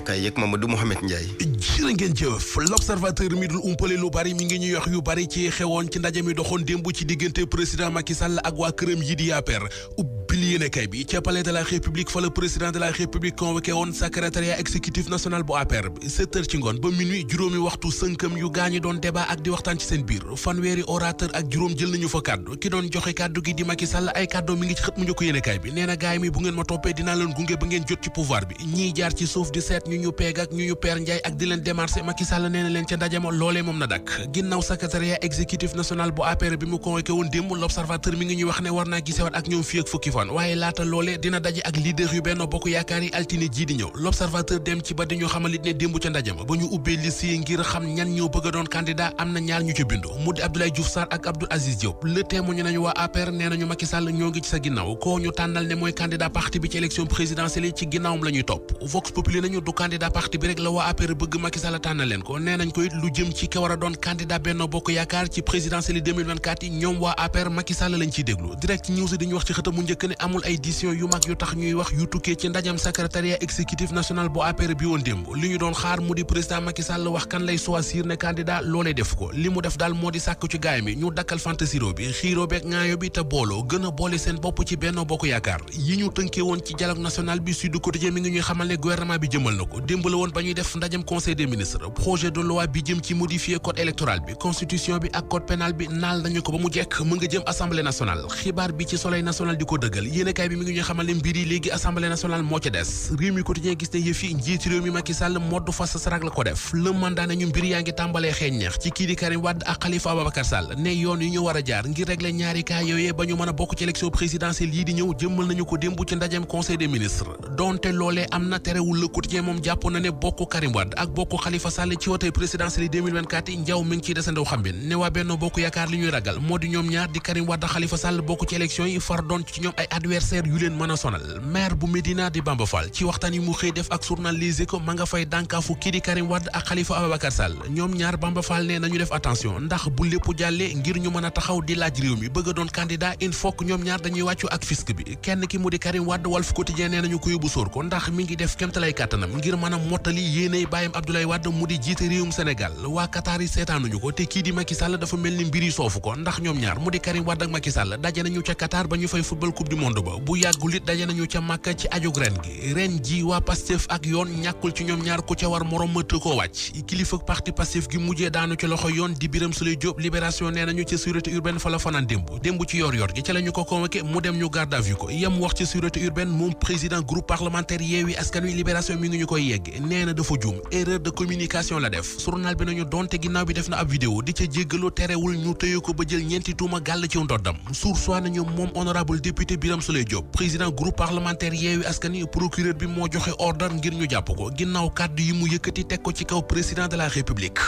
kay yëg Mamadou Mouhamed Ndiaye. jërë ngeen jëf l'observateur mi dul umpale lu bari mi ngi ñuy wax yu bari ci xewoon ci ndaje mi doxoon démb ci diggante président Macky Sall ak waa këram yi di APR ubbil yéenekaay bi ca palais de la République fa le président de la République convoqué woon secrétariat exécutif national bu APR bi 7 heures ci ngoon ba minuit juróomi waxtu sënkam yu gaañi doon débat ak di waxtaan ci seen biir fanweeri orateur ak juróom jël nañu fa kàddu ki doon joxe kàddu gi di Macky Sall ay kàddu mi ngi ci xët mu njëkk yéenekaay bi nee na gaay mi bu ngeen ma toppee dinaa leen gunge ba ngeen jot ci pouvoir bi ñiy jaar ci suuf di seet ñu peeg ak ñu peer njaay ak di leen démarché Macky Sall nee na leen ca ndaje ma loolee moom na dakk ginnaaw secrétariat exécutif national bu APR bi mu convoqué woon démb l'observateur mi ngi ñuy wax ne war naa gisewaat ak ñoom fii ak fukki fan waaye laata loolee dina daje ak leader yu Benno Bokk Yaakaar yi altine jii di ñëw l'observateur dem ci ba dañu xamalit ne démb ca ndaje ma ba ñu ubbee liste yi ngir xam ñan ñoo bëgg a doon candidat am na ñaar ñu ca bindu mu di Abdoulaye Diouf Sarr ak Abdou Aziz Diop le témoigné nañu waa APR nee nañu Macky Sall ñoo ngi ci sa ginnaaw koo ñu tànnal ne mooy candidat parti bi ci élection présidentielle yi ci ginnaawam la ñuy topp Vox Populi nañu du candidat parti bi rek la waa APR bëgg Macky Sall tànnal leen ko nee nañ ko it lu jëm ci ka war a doon candidat Benno Bokk Yaakaar ci présidentielle yi 2024 yi ñoom waa APR Macky Sall lañ ciy déglu Direct News diñu wax ci xëtam mu njëkk ne amul ay décision yu mag yu tax ñuy wax yu tukkee ci ndajam secrétariat exécutif national bu APR bi woon démb li ñu doon xaar mu di président Macky Sall wax kan lay choisir ne candidat loolee def ko li mu def daal moo di sàkku ci gaay mi ñu dakkal fantasiro bi xiiroo beeg ŋaayo bi te booloo gën a boole seen bopp ci Benno Bokk Yaakaar yi ñu tënkee woon ci dialogue national bi Sud Quotidien mi ngi ñuy xamal ne gouvernement bi jëmal na ko démb la woon ba ñuy def ndajam conseil des ministres projet de loi bi jëm ci modifier code électoral bi constitution bi ak code pénal bi naal nañu ko ba mu jekk mu nga jëm assemblée nationale xibaar bi ci soleil national di ko dëggal yéenekaay bi mi ngi ñuy xamal ne mbir yi léegi assemblée nationale moo ca des réew mi quotidien gis ne yëf yi njiiti réew mi Macky Sall moddu fas sarak la ko def le mandat nañu mbir yaa ngi tàmbalee xeeñ neex ci kii di Karim Wade ak Khalifa Ababacar Sall ne yoon yi ñu war a jaar ngir régler ñaari cas yooyee ba ñu mën a bokk ci élection présidentielle yi di ñëw jëmmal nañu ko démb ci ndajem conseil des ministres donte loolee am na terewul le quotidien moom jàpp na ne bokk Karim Wade ak bokk Khalifa Sall ci wote présidentielle yi 2024 yi njaw mi ngi ciy desandew xambin ne waa Benno Bokk Yaakaar li ñuy ragal moo di ñoom ñaar di Karim Wade ak Khalifa Sall bokk ci élection yi far doon ci ñoom ay adversaire yu leen mën a sonal maire bu Médina di Bamba Fall ci waxtaan yi mu xëy def ak journal Les Échos ma nga fay dànkaafu kii di Karim Wade ak Khalifa Ababacar Sall ñoom ñaar Bamba Fall ne nañu def attention ndax bu lépp jàllee ngir ñu mën a taxaw di laaj réew mi bëgg a doon candidat il faut que ñoom ñaar dañuy wàccu ak fisc bi kenn ki mu di Karim Wade Walf Quotidien nee nañu ko yóbbu sóor ko ndax mi ngi def kémtalay kàttanam ngir mën a mottali yéeney bàyyam Abdoulaye Wade mu di jiite réewum Sénégal waa Qatar yi seetaanuñu ko te kii di Macky Sall dafa mel ni mbir yi soofu ko ndax ñoom ñaar mu di Karim Wade ak Macky Sall daje nañu ca Qatar ba ñu fay football coupe du monde ba bu yàggul it daje nañu ca Makka ci ajug ren gi ren ji waa Pastef ak yoon ñàkkul ci ñoom ñaar ku ca war morom mëtt koo wàcc kilifa parti Pastef gi mujjee daanu ci loxo yoon di Birame Souleye Diop libération nee nañu ca sûreté urbaine fa la fanaan démb ci yor gi ca la ñu ko convoqué mu dem ñu garde à vue ko yam wax ci sûreté urbaine moom président groupe parlementaire Yewwi Askan Wi libération mi ngi ñu koy yegg nee na dafa juum erreur de communication la def journal bi nañu donte ginnaaw bi def na ab vidéo di ca jéggalu terewul ñu tëye ko ba jël ñeenti tuuma gàll ci ndoddam source nañu moom honorable député Birame Souleye Diop président groupe parlementaire Yewwi Askan Wi procureur bi moo joxe ordre ngir ñu jàpp ko ginnaaw kàddu yi mu yëkkati teg ko ci kaw président de la république